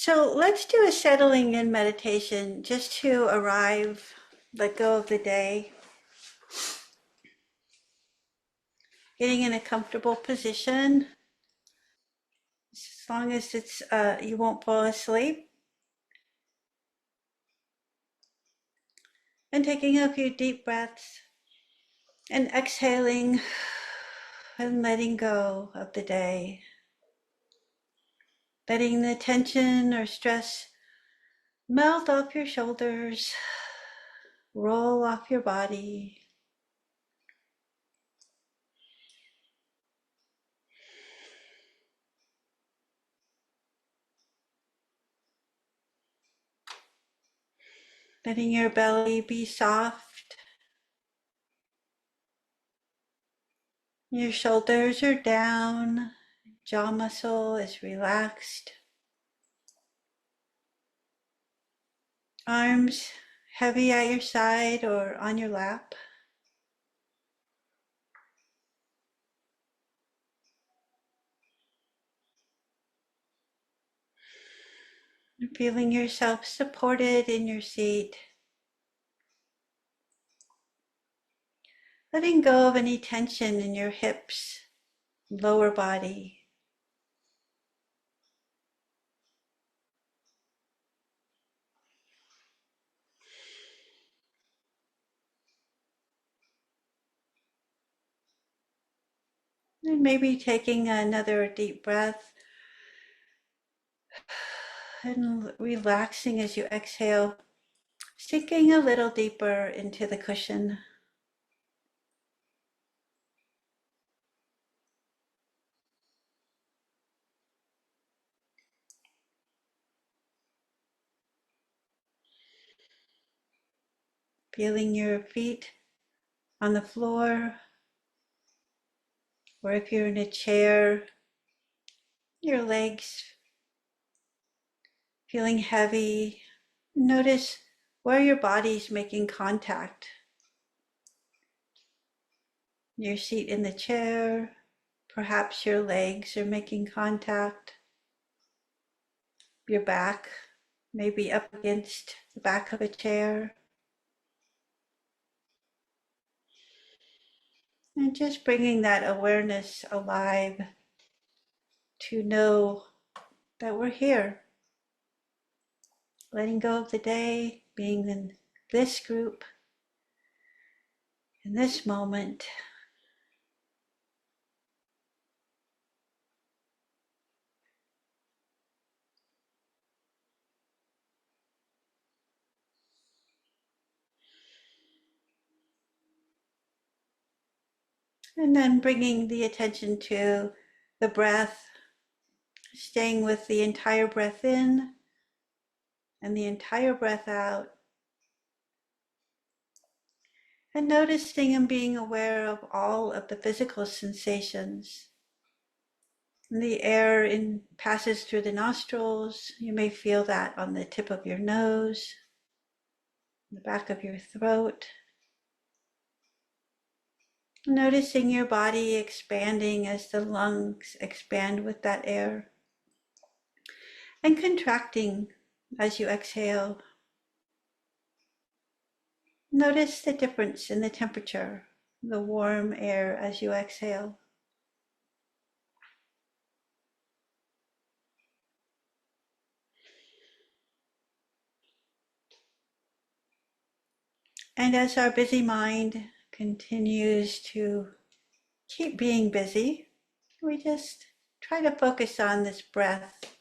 So let's do a settling in meditation just to arrive, let go of the day. Getting in a comfortable position, as long as you won't fall asleep. And taking a few deep breaths and exhaling and letting go of the day. Letting the tension or stress melt off your shoulders, roll off your body. Letting your belly be soft. Your shoulders are down, jaw muscle is relaxed. Arms heavy at your side or on your lap. Feeling yourself supported in your seat. Letting go of any tension in your hips, lower body. And maybe taking another deep breath and relaxing as you exhale, sinking a little deeper into the cushion. Feeling your feet on the floor, or if you're in a chair, your legs feeling heavy. Notice where your body's making contact. Your seat in the chair, perhaps your legs are making contact. Your back may be up against the back of a chair. And just bringing that awareness alive to know that we're here. Letting go of the day, being in this group, in this moment. And then bringing the attention to the breath, staying with the entire breath in and the entire breath out. And noticing and being aware of all of the physical sensations. The air passes through the nostrils. You may feel that on the tip of your nose, the back of your throat. Noticing your body expanding as the lungs expand with that air. And contracting as you exhale. Notice the difference in the temperature, the warm air as you exhale. And as our busy mind continues to keep being busy, we just try to focus on this breath,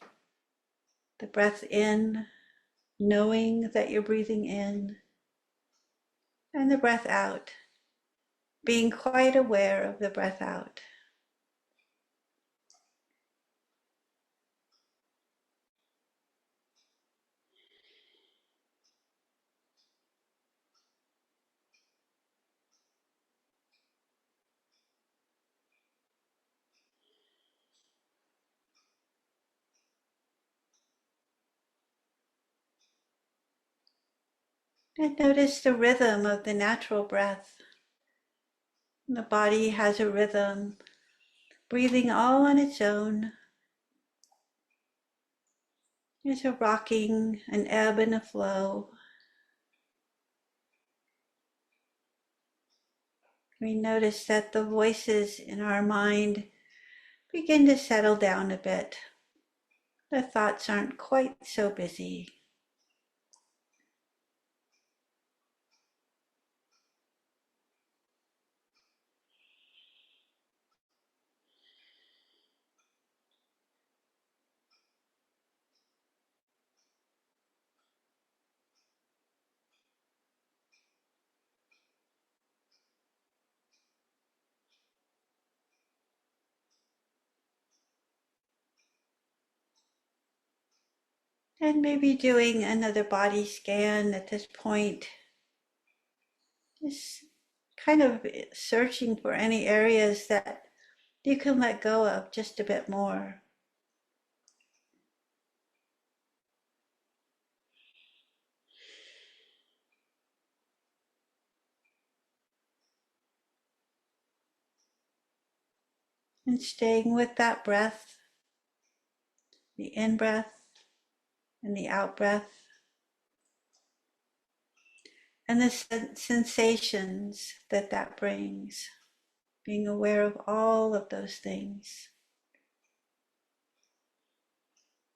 the breath in, knowing that you're breathing in, and the breath out, being quite aware of the breath out. And notice the rhythm of the natural breath. The body has a rhythm, breathing all on its own. There's a rocking, an ebb and a flow. We notice that the voices in our mind begin to settle down a bit. The thoughts aren't quite so busy. And maybe doing another body scan at this point, just kind of searching for any areas that you can let go of just a bit more. And staying with that breath, the in-breath and the out-breath, and the sensations that that brings, being aware of all of those things.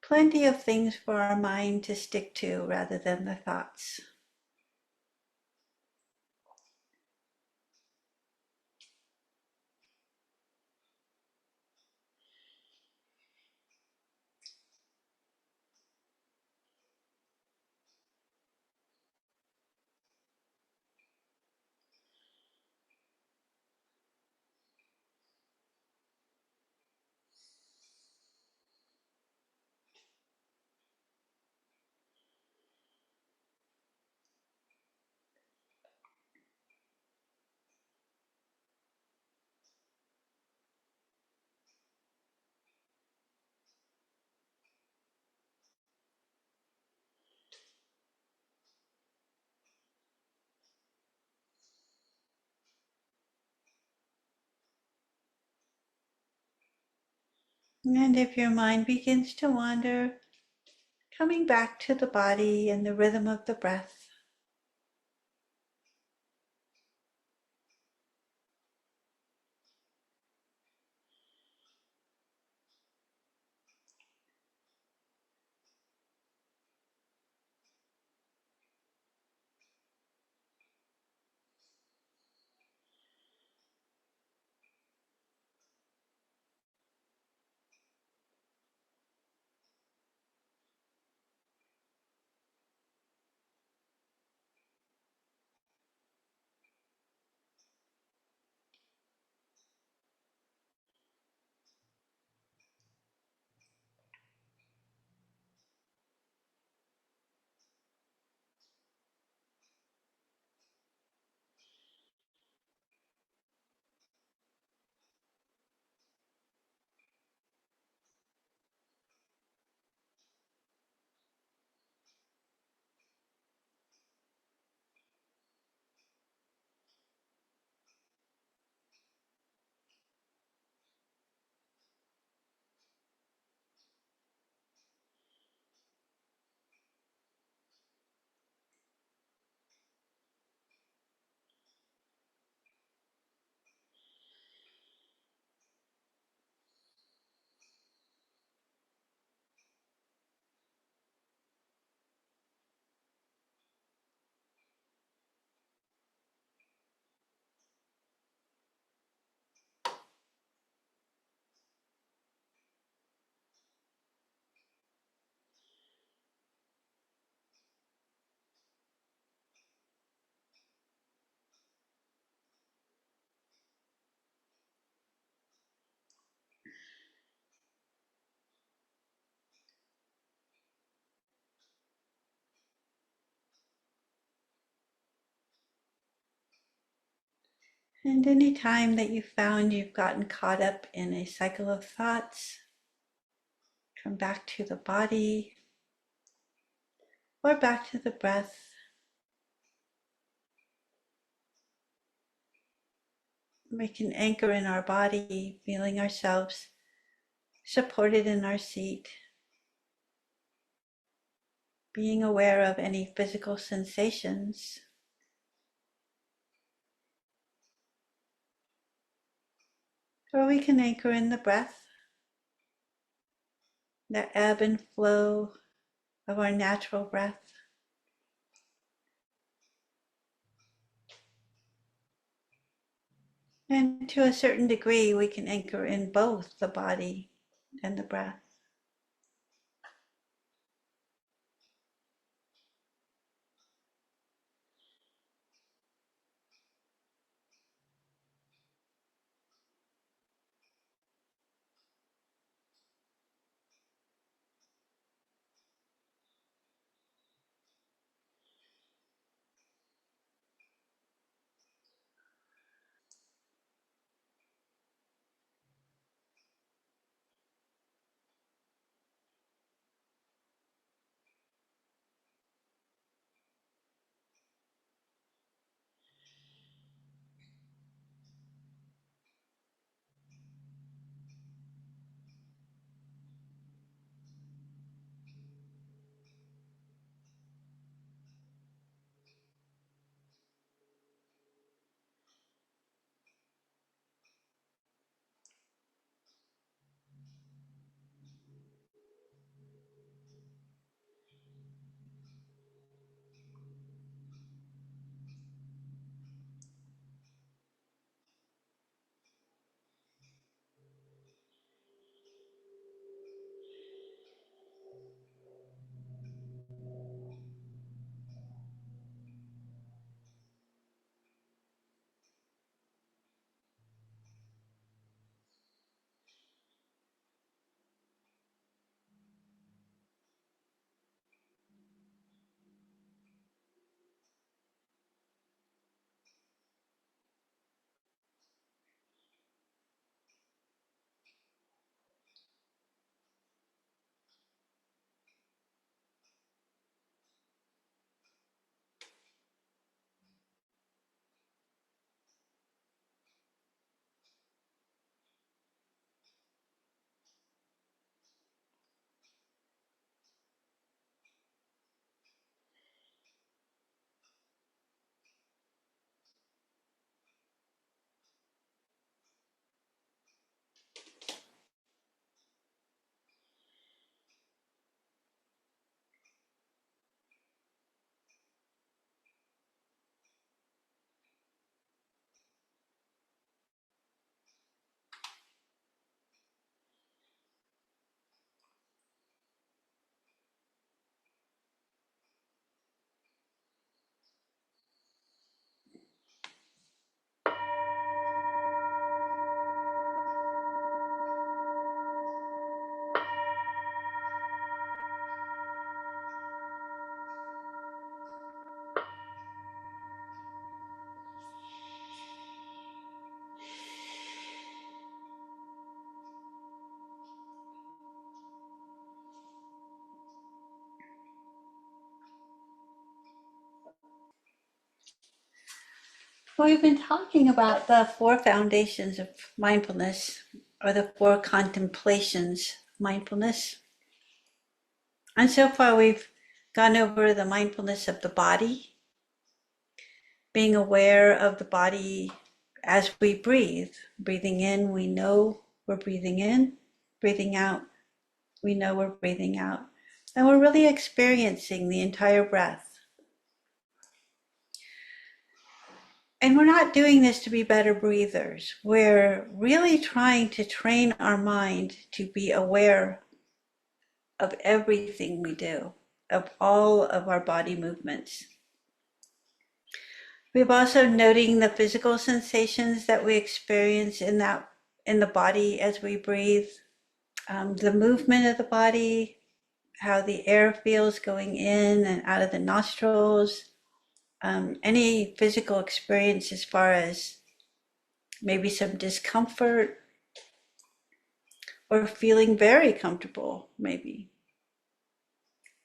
Plenty of things for our mind to stick to rather than the thoughts. And if your mind begins to wander, coming back to the body and the rhythm of the breath. And any time that you found you've gotten caught up in a cycle of thoughts, come back to the body or back to the breath. We can anchor in our body, feeling ourselves supported in our seat. being aware of any physical sensations. Or we can anchor in the breath, the ebb and flow of our natural breath. And to a certain degree, we can anchor in both the body and the breath. Well, we've been talking about the four foundations of mindfulness, or the four contemplations of mindfulness. And so far, we've gone over the mindfulness of the body, being aware of the body as we breathe. Breathing in, we know we're breathing in. Breathing out, we know we're breathing out. And we're really experiencing the entire breath. And we're not doing this to be better breathers. We're really trying to train our mind to be aware of everything we do, of all of our body movements. We've also noting the physical sensations that we experience in the body as we breathe, the movement of the body, how the air feels going in and out of the nostrils, any physical experience as far as maybe some discomfort or feeling very comfortable, maybe.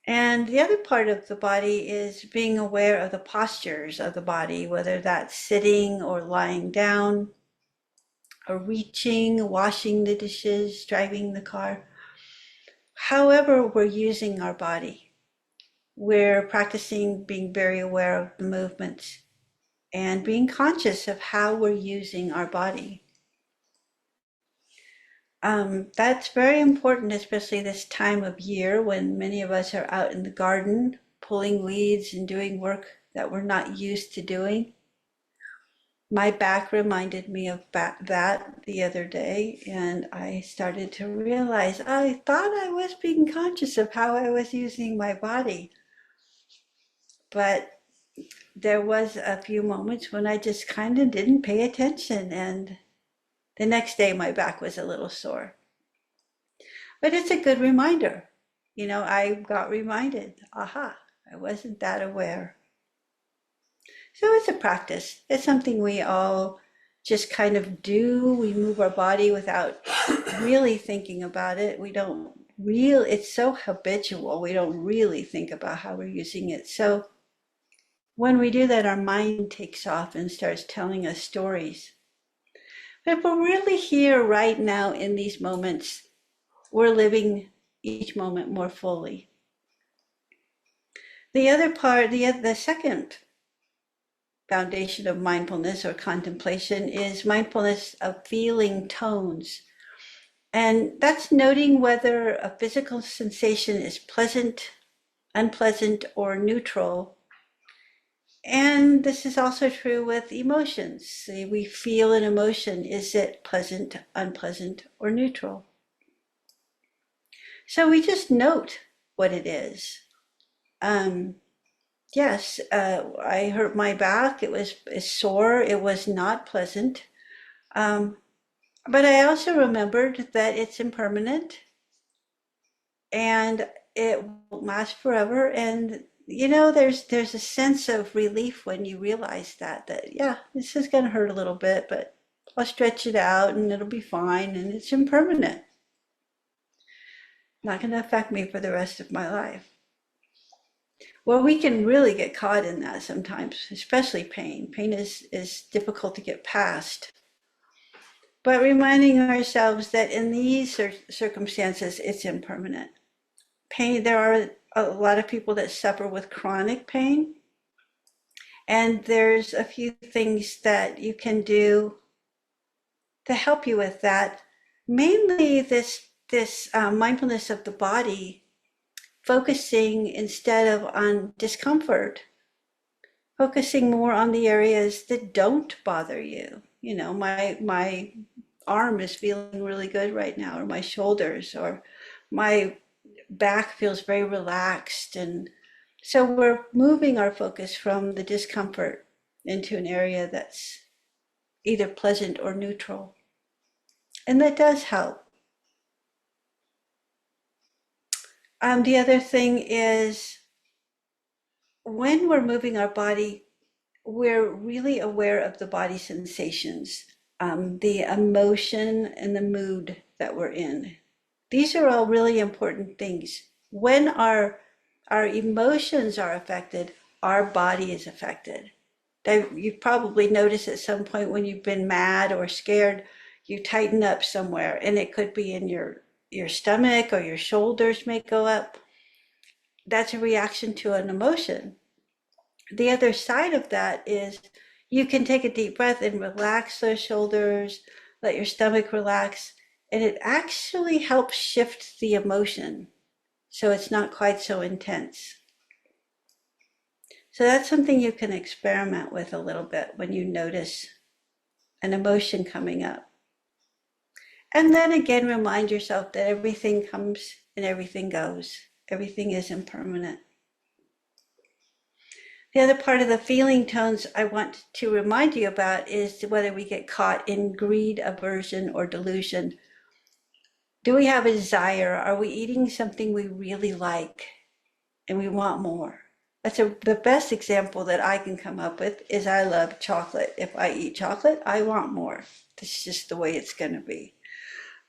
And the other part of the body is being aware of the postures of the body, whether that's sitting or lying down, or reaching, washing the dishes, driving the car. However we're using our body, we're practicing being very aware of the movements and being conscious of how we're using our body. That's very important, especially this time of year when many of us are out in the garden pulling weeds and doing work that we're not used to doing. My back reminded me of that the other day, and I started to realize I thought I was being conscious of how I was using my body. But there was a few moments when I just kind of didn't pay attention, and the next day my back was a little sore. But it's a good reminder. I got reminded, aha, I wasn't that aware. So it's a practice. It's something we all just kind of do. We move our body without really thinking about it. It's so habitual. We don't really think about how we're using it. So when we do that, our mind takes off and starts telling us stories. But if we're really here right now in these moments, we're living each moment more fully. The other part, the second foundation of mindfulness or contemplation is mindfulness of feeling tones. And that's noting whether a physical sensation is pleasant, unpleasant, or neutral. And this is also true with emotions. See, we feel an emotion. Is it pleasant, unpleasant, or neutral? So we just note what it is. Yes, I hurt my back. It's sore. It was not pleasant. But I also remembered that it's impermanent and it won't last forever. And there's a sense of relief when you realize that yeah, this is going to hurt a little bit, but I'll stretch it out and it'll be fine, and it's impermanent. Not going to affect me for the rest of my life. Well, we can really get caught in that sometimes, especially pain. Pain is difficult to get past. But reminding ourselves that in these circumstances, it's impermanent. Pain, there are a lot of people that suffer with chronic pain. And there's a few things that you can do to help you with that. Mainly this mindfulness of the body, focusing instead of on discomfort, focusing more on the areas that don't bother you. My arm is feeling really good right now, or my shoulders, or my back feels very relaxed. And so we're moving our focus from the discomfort into an area that's either pleasant or neutral. And that does help. The other thing is when we're moving our body, we're really aware of the body sensations, the emotion and the mood that we're in. These are all really important things. When our emotions are affected, our body is affected. You've probably noticed at some point when you've been mad or scared, you tighten up somewhere, and it could be in your stomach, or your shoulders may go up. That's a reaction to an emotion. The other side of that is you can take a deep breath and relax those shoulders, let your stomach relax, and it actually helps shift the emotion so it's not quite so intense. So that's something you can experiment with a little bit when you notice an emotion coming up. And then again, remind yourself that everything comes and everything goes. Everything is impermanent. The other part of the feeling tones I want to remind you about is whether we get caught in greed, aversion, or delusion. Do we have a desire? Are we eating something we really like and we want more? The best example that I can come up with is I love chocolate. If I eat chocolate, I want more. That's just the way it's going to be.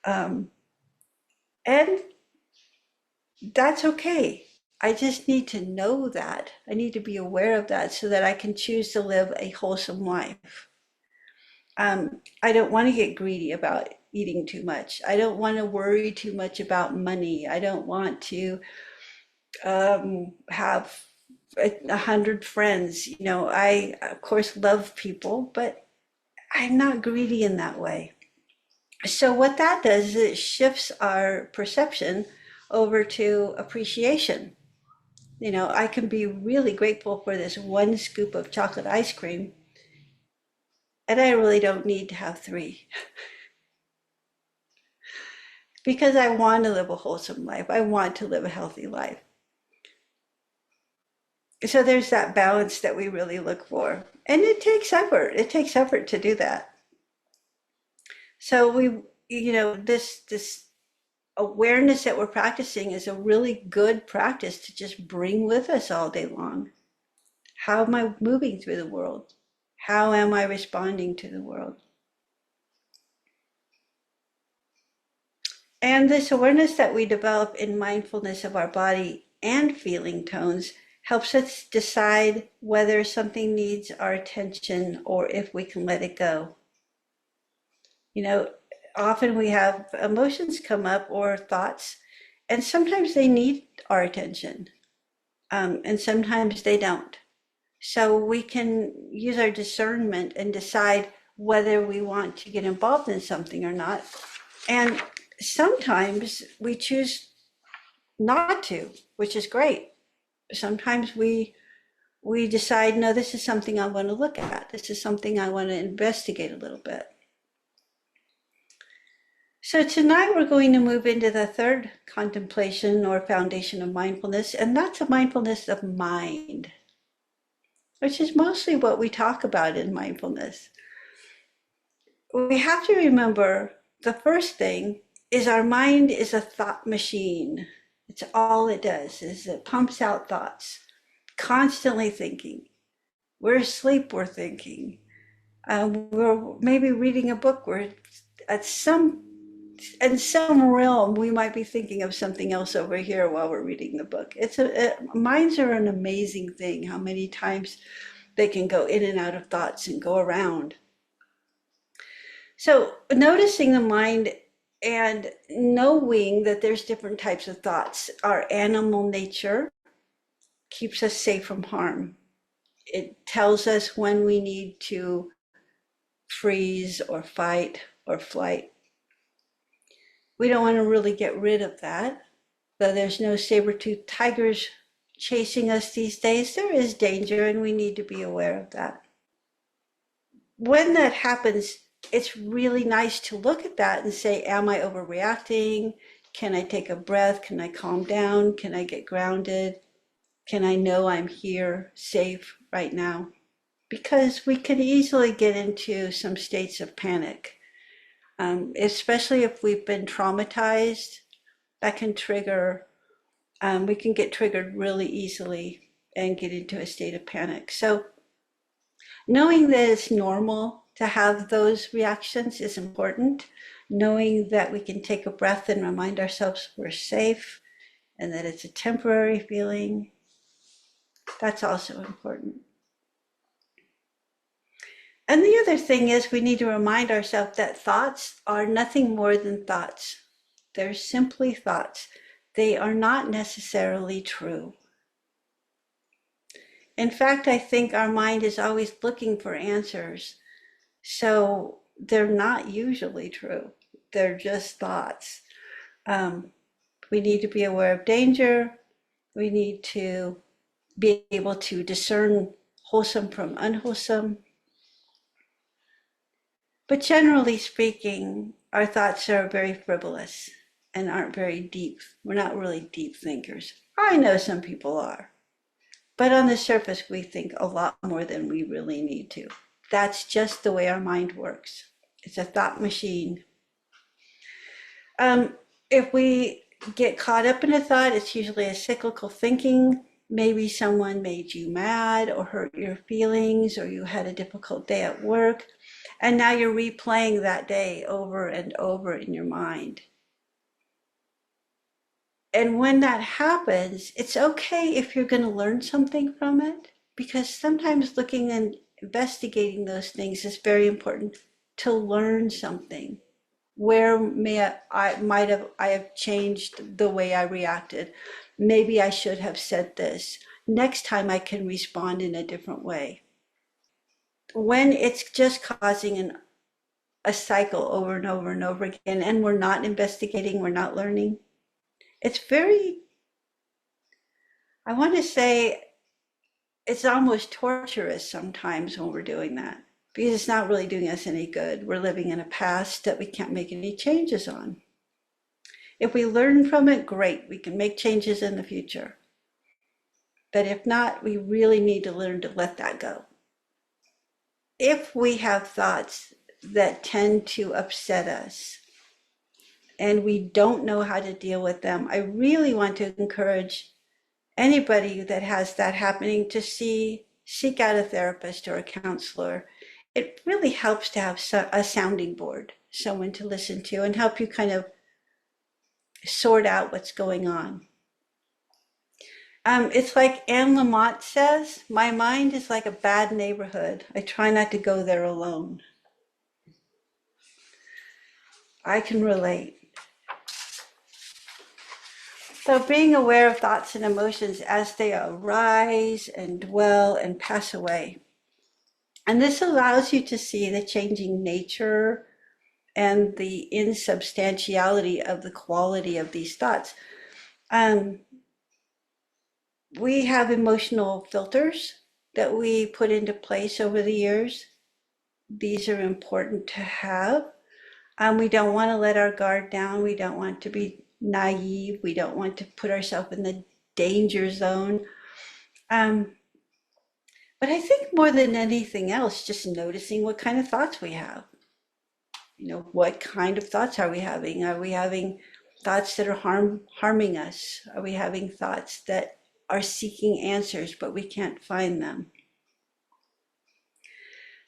And that's okay. I just need to know that. I need to be aware of that so that I can choose to live a wholesome life. I don't want to get greedy about eating too much. I don't want to worry too much about money. I don't want to have 100 friends. I, of course, love people, but I'm not greedy in that way. So what that does is it shifts our perception over to appreciation. I can be really grateful for this one scoop of chocolate ice cream, and I really don't need to have three because I want to live a wholesome life. I want to live a healthy life. So there's that balance that we really look for. And it takes effort. It takes effort to do that. So this awareness that we're practicing is a really good practice to just bring with us all day long. How am I moving through the world? How am I responding to the world? And this awareness that we develop in mindfulness of our body and feeling tones helps us decide whether something needs our attention or if we can let it go. You know, Often we have emotions come up or thoughts, and sometimes they need our attention, and sometimes they don't. So we can use our discernment and decide whether we want to get involved in something or not. And sometimes we choose not to, which is great. Sometimes we decide, no, this is something I want to look at. This is something I want to investigate a little bit. So tonight we're going to move into the third contemplation or foundation of mindfulness, and that's a mindfulness of mind, which is mostly what we talk about in mindfulness. We have to remember the first thing is our mind is a thought machine. It's all it does is it pumps out thoughts, constantly thinking. We're asleep, we're thinking. We're maybe reading a book, we're at in some realm, we might be thinking of something else over here while we're reading the book. Minds are an amazing thing, how many times they can go in and out of thoughts and go around. So noticing the mind and knowing that there's different types of thoughts. Our animal nature keeps us safe from harm. It tells us when we need to freeze or fight or flight. We don't want to really get rid of that. Though there's no saber-toothed tigers chasing us these days, there is danger and we need to be aware of that. When that happens, it's really nice to look at that and say, am I overreacting? Can I take a breath? Can I calm down? Can I get grounded? Can I know I'm here, safe right now? Because we can easily get into some states of panic, especially if we've been traumatized. That can trigger, we can get triggered really easily and get into a state of panic. So knowing that it's normal to have those reactions is important. Knowing that we can take a breath and remind ourselves we're safe and that it's a temporary feeling, that's also important. And the other thing is we need to remind ourselves that thoughts are nothing more than thoughts. They're simply thoughts. They are not necessarily true. In fact, I think our mind is always looking for answers. So they're not usually true. They're just thoughts. We need to be aware of danger. We need to be able to discern wholesome from unwholesome. But generally speaking, our thoughts are very frivolous and aren't very deep. We're not really deep thinkers. I know some people are. But on the surface, we think a lot more than we really need to. That's just the way our mind works. It's a thought machine. If we get caught up in a thought, it's usually a cyclical thinking. Maybe someone made you mad or hurt your feelings, or you had a difficult day at work, and now you're replaying that day over and over in your mind. And when that happens, it's okay if you're going to learn something from it, because sometimes looking and investigating those things is very important to learn something. Where I have changed the way I reacted? Maybe I should have said this. Next time I can respond in a different way. When it's just causing a cycle over and over and over again, and we're not investigating, we're not learning, it's very, I want to say, it's almost torturous sometimes when we're doing that, because it's not really doing us any good. We're living in a past that we can't make any changes on. If we learn from it, great, we can make changes in the future. But if not, we really need to learn to let that go. If we have thoughts that tend to upset us and we don't know how to deal with them, I really want to encourage anybody that has that happening to seek out a therapist or a counselor. It really helps to have a sounding board, someone to listen to and help you kind of sort out what's going on. It's like Anne Lamott says, my mind is like a bad neighborhood. I try not to go there alone. I can relate. So being aware of thoughts and emotions as they arise and dwell and pass away. And this allows you to see the changing nature and the insubstantiality of the quality of these thoughts. We have emotional filters that we put into place over the years. These are important to have. We don't want to let our guard down. We don't want to be naive. We don't want to put ourselves in the danger zone. But I think more than anything else, just noticing what kind of thoughts we have. What kind of thoughts are we having? Are we having thoughts that are harming us? Are we having thoughts that are seeking answers, but we can't find them?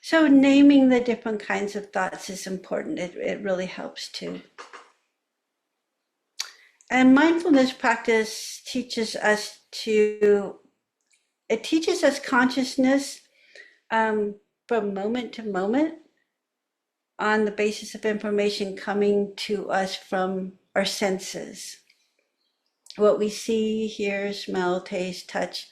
So naming the different kinds of thoughts is important. It really helps too. And mindfulness practice teaches us consciousness from moment to moment on the basis of information coming to us from our senses. What we see, hear, smell, taste, touch,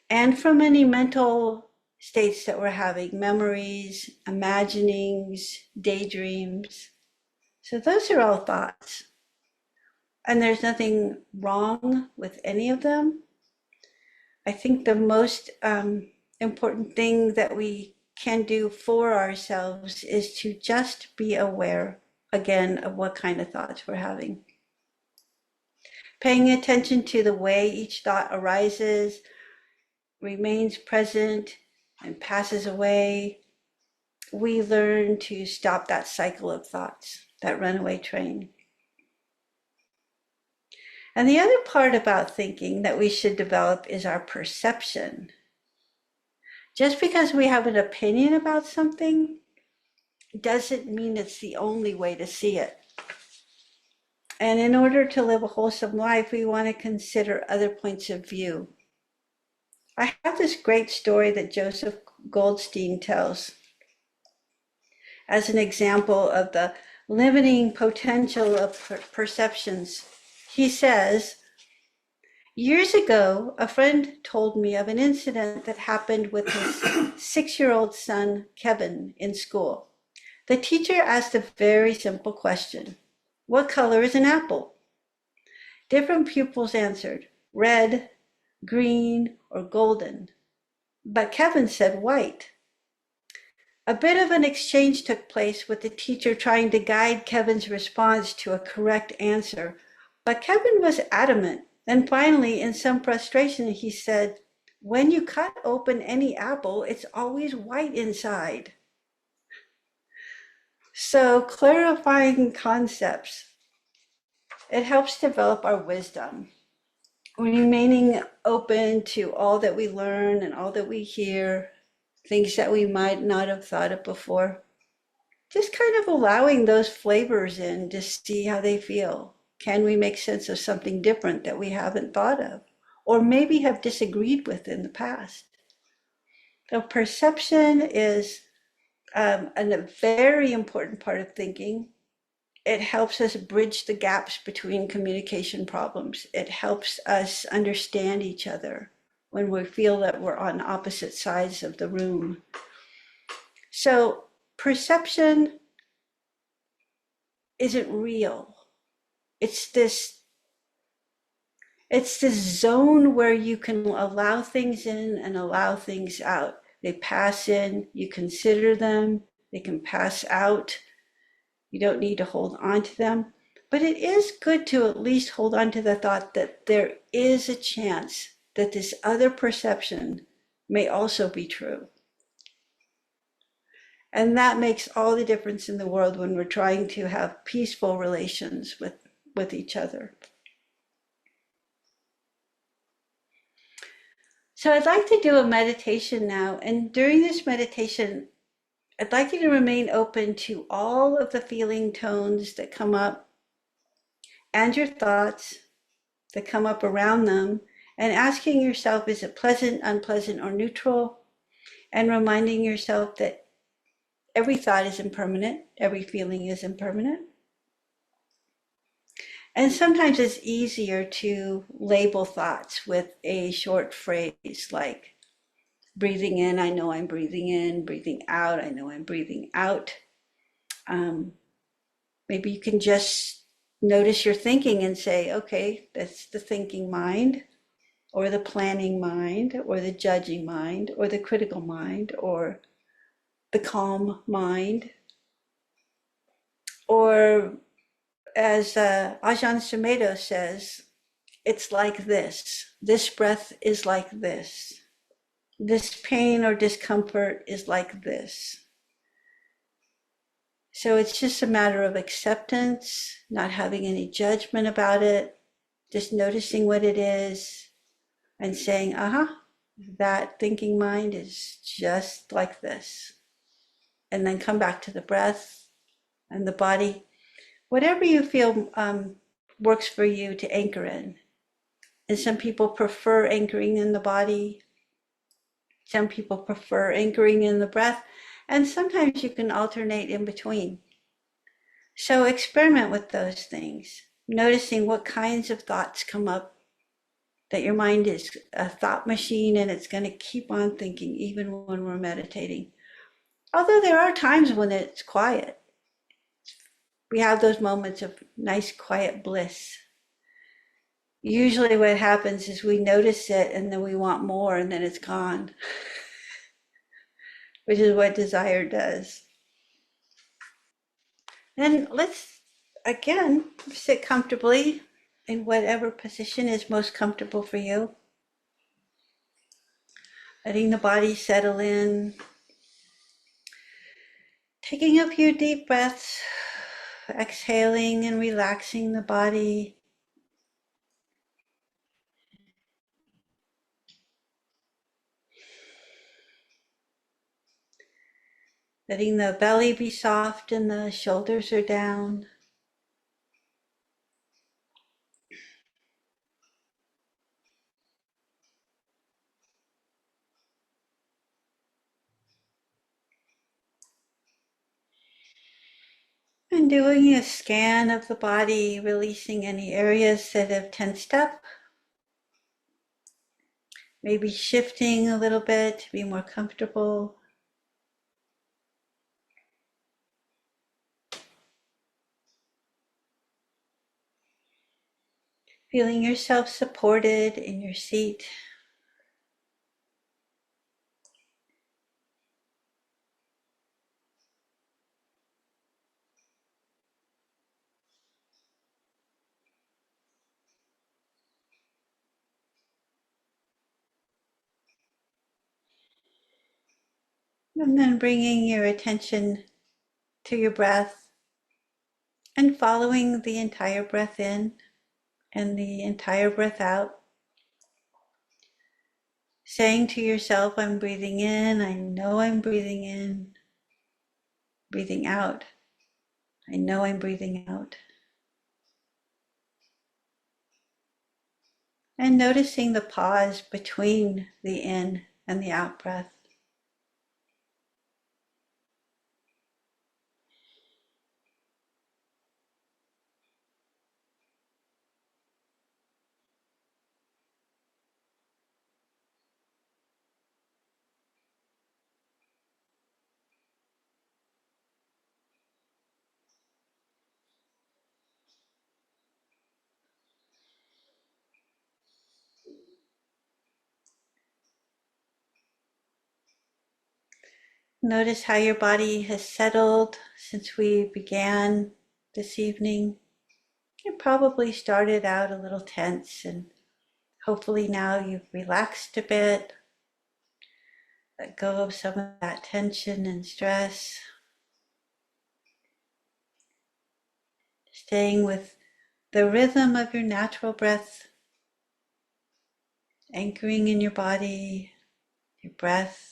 and from any mental states that we're having, memories, imaginings, daydreams. So those are all thoughts. And there's nothing wrong with any of them. I think the most important thing that we can do for ourselves is to just be aware, again, of what kind of thoughts we're having. Paying attention to the way each thought arises, remains present, and passes away, we learn to stop that cycle of thoughts, that runaway train. And the other part about thinking that we should develop is our perception. Just because we have an opinion about something doesn't mean it's the only way to see it. And in order to live a wholesome life, we want to consider other points of view. I have this great story that Joseph Goldstein tells as an example of the limiting potential of perceptions. He says, years ago, a friend told me of an incident that happened with his 6-year-old son, Kevin, in school. The teacher asked a very simple question. What color is an apple? Different pupils answered, red, green, or golden. But Kevin said white. A bit of an exchange took place with the teacher trying to guide Kevin's response to a correct answer. But Kevin was adamant. And finally, in some frustration, he said, when you cut open any apple, it's always white inside. So clarifying concepts, it helps develop our wisdom. Remaining open to all that we learn and all that we hear, things that we might not have thought of before. Just kind of allowing those flavors in to see how they feel. Can we make sense of something different that we haven't thought of or maybe have disagreed with in the past? So perception is a very important part of thinking. it helps us bridge the gaps between communication problems. It helps us understand each other when we feel that we're on opposite sides of the room. So perception isn't real. It's this zone where you can allow things in and allow things out. They pass in, you consider them, they can pass out. You don't need to hold on to them. But it is good to at least hold on to the thought that there is a chance that this other perception may also be true. And that makes all the difference in the world when we're trying to have peaceful relations with each other. So I'd like to do a meditation now. And during this meditation, I'd like you to remain open to all of the feeling tones that come up and your thoughts that come up around them, and asking yourself, is it pleasant, unpleasant, or neutral? And reminding yourself that every thought is impermanent, every feeling is impermanent. And sometimes it's easier to label thoughts with a short phrase like breathing in, I know I'm breathing in, breathing out, I know I'm breathing out. Maybe you can just notice your thinking and say, okay, that's the thinking mind, or the planning mind, or the judging mind, or the critical mind, or the calm mind. Or as Ajahn Sumedho says, it's like this. This breath is like this. This pain or discomfort is like this. So it's just a matter of acceptance, not having any judgment about it, just noticing what it is and saying, that thinking mind is just like this. And then come back to the breath and the body, whatever you feel works for you to anchor in. And some people prefer anchoring in the body. Some people prefer anchoring in the breath. And sometimes you can alternate in between. So experiment with those things, noticing what kinds of thoughts come up, that your mind is a thought machine and it's going to keep on thinking even when we're meditating. Although there are times when it's quiet. We have those moments of nice, quiet bliss. Usually what happens is we notice it and then we want more and then it's gone, which is what desire does. Then let's, again, sit comfortably in whatever position is most comfortable for you. Letting the body settle in. Taking a few deep breaths, exhaling and relaxing the body. Letting the belly be soft and the shoulders are down. And doing a scan of the body, releasing any areas that have tensed up. Maybe shifting a little bit to be more comfortable. Feeling yourself supported in your seat. And then bringing your attention to your breath and following the entire breath in and the entire breath out. Saying to yourself, I'm breathing in, I know I'm breathing in. Breathing out, I know I'm breathing out. And noticing the pause between the in and the out breath. Notice how your body has settled since we began this evening. You probably started out a little tense, and hopefully now you've relaxed a bit, let go of some of that tension and stress. Staying with the rhythm of your natural breath, anchoring in your body, your breath.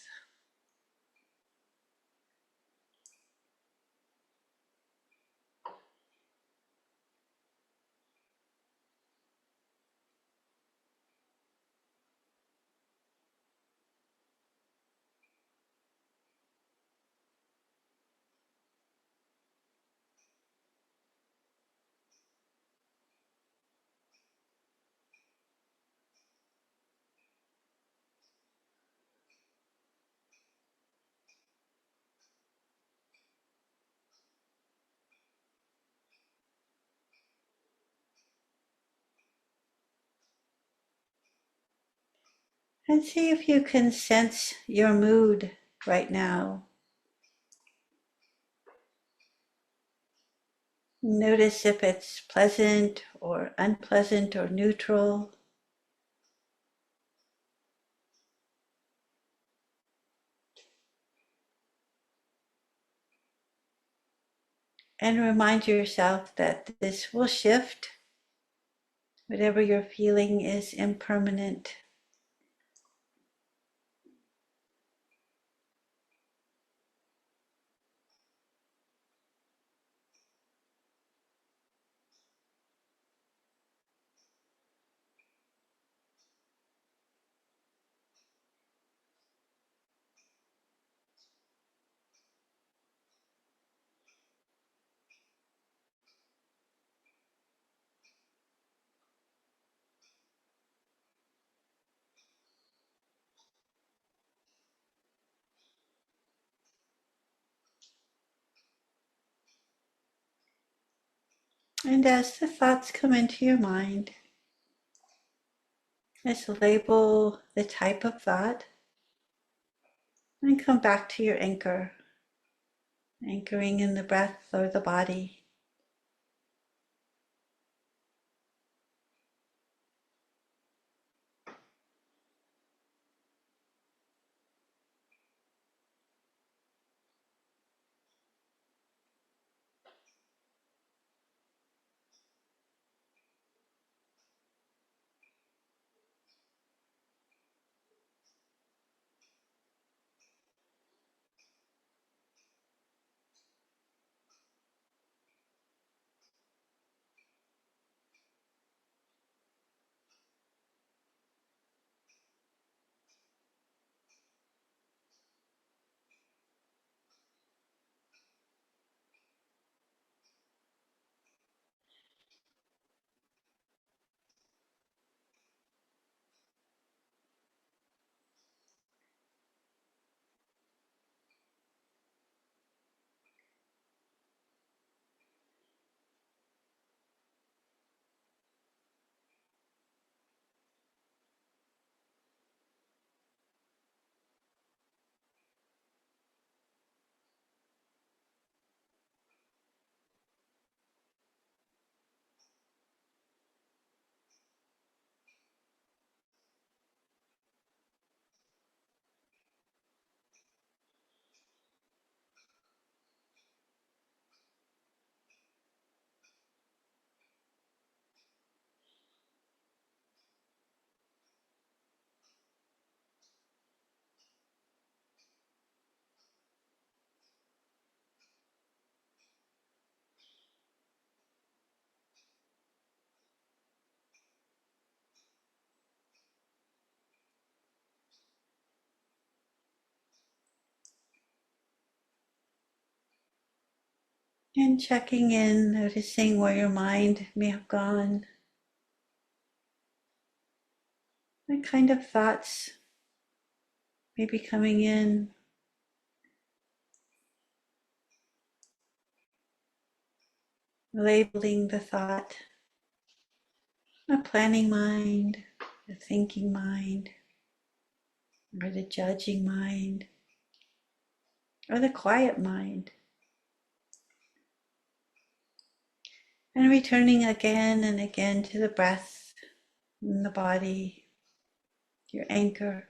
And see if you can sense your mood right now. Notice if it's pleasant or unpleasant or neutral. And remind yourself that this will shift. Whatever you're feeling is impermanent. And as the thoughts come into your mind, just label the type of thought and come back to your anchor, anchoring in the breath or the body. And checking in, noticing where your mind may have gone. What kind of thoughts may be coming in. Labeling the thought, a planning mind, the thinking mind, or the judging mind, or the quiet mind. And returning again and again to the breath and the body, your anchor.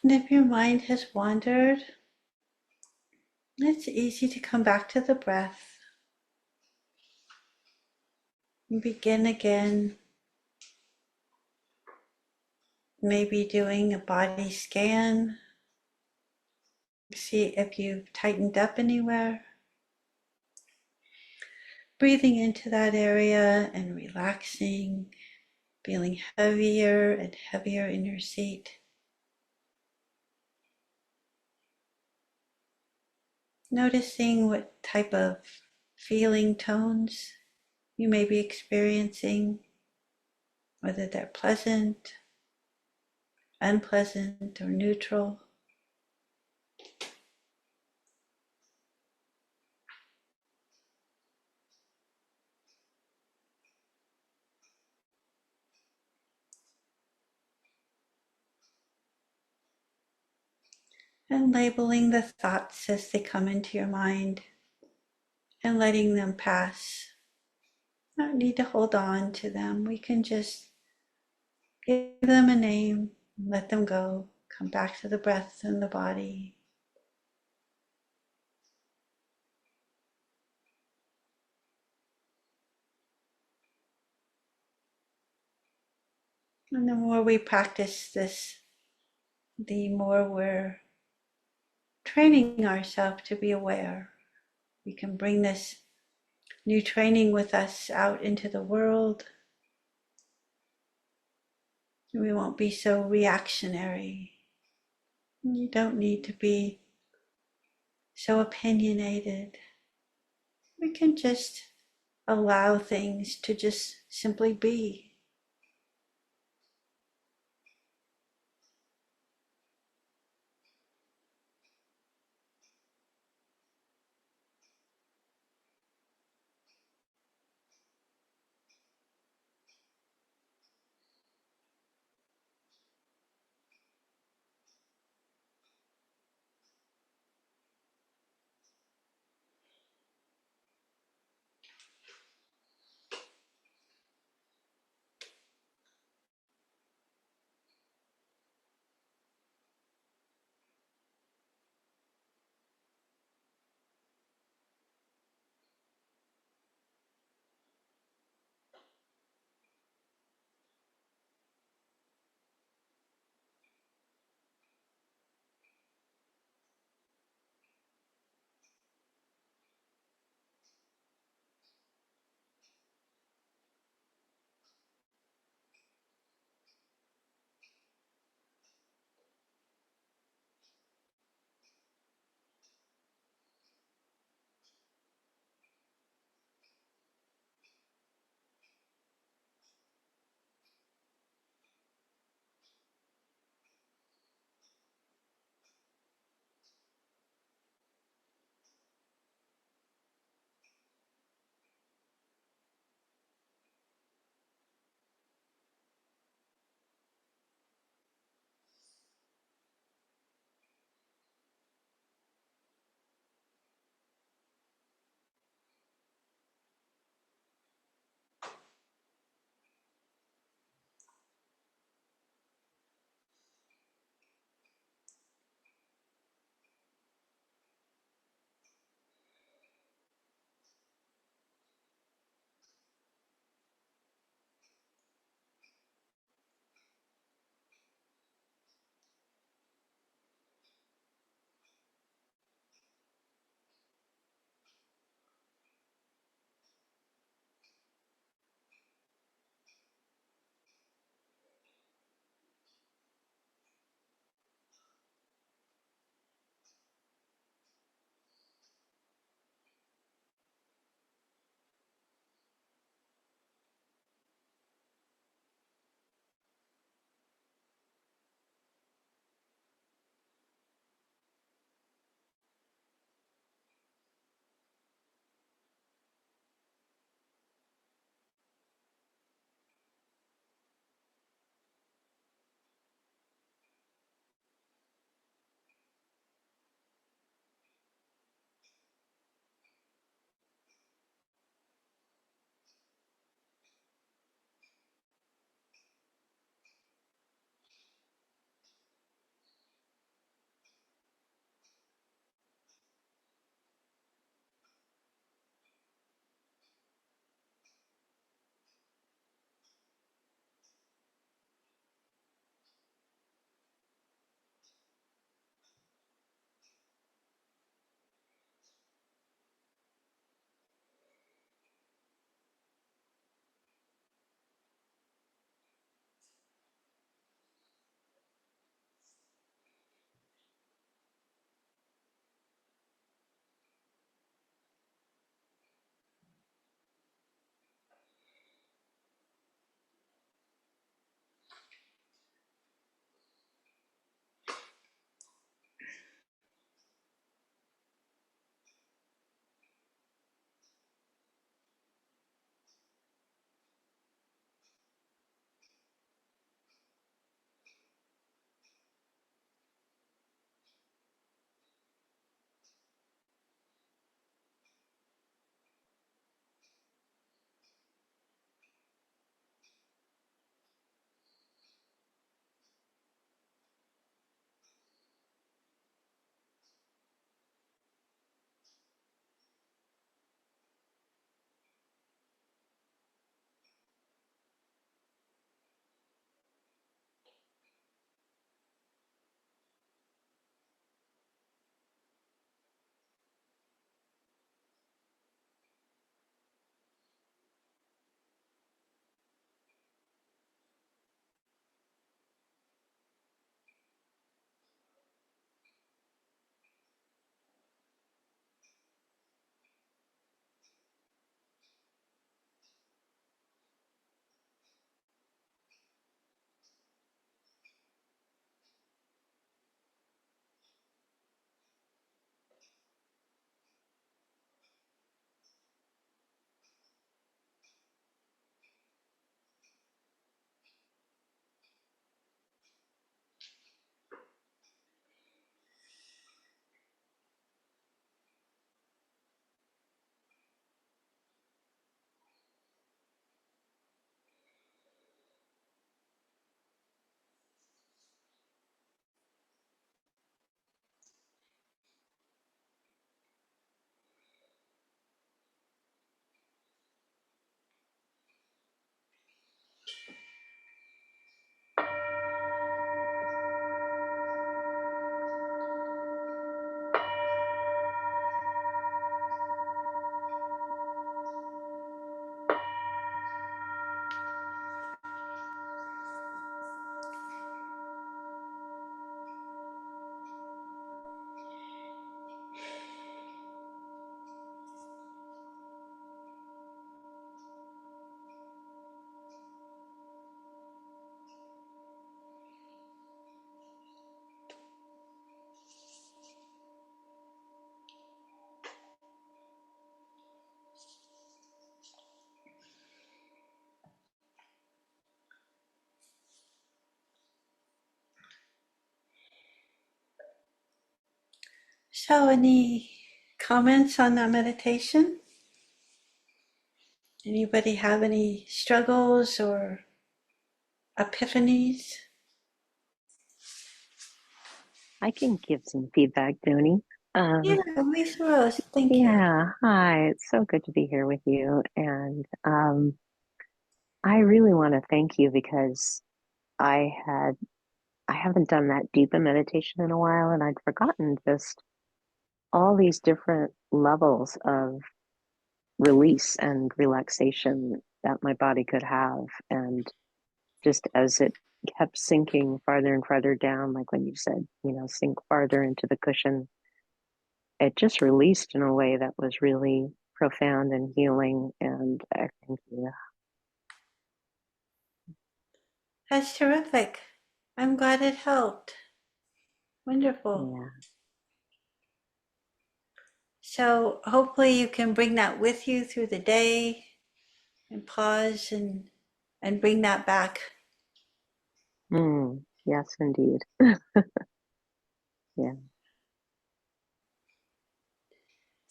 And if your mind has wandered, it's easy to come back to the breath and begin again, maybe doing a body scan, see if you've tightened up anywhere. Breathing into that area and relaxing, feeling heavier and heavier in your seat. Noticing what type of feeling tones you may be experiencing, whether they're pleasant, unpleasant, or neutral. and labeling the thoughts as they come into your mind and letting them pass. Not need to hold on to them. We can just give them a name, let them go, come back to the breath and the body. And the more we practice this, the more we're training ourselves to be aware. We can bring this new training with us out into the world. We won't be so reactionary. You don't need to be so opinionated. We can just allow things to just simply be. So, any comments on that meditation? Anybody have any struggles or epiphanies? I can give some feedback, Tony. Yeah, Um, Lisa Rose, thank you. yeah, hi. It's so good to be here with you. And I really want to thank you because I had I haven't done that deep a meditation in a while, and I'd forgotten just all these different levels of release and relaxation that my body could have. And just as it kept sinking farther and farther down, like when you said, sink farther into the cushion, it just released in a way that was really profound and healing. And I think, yeah, That's terrific. I'm glad it helped. Wonderful. yeah. So, hopefully, you can bring that with you through the day and pause and bring that back. Yes, indeed. Yeah.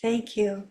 Thank you.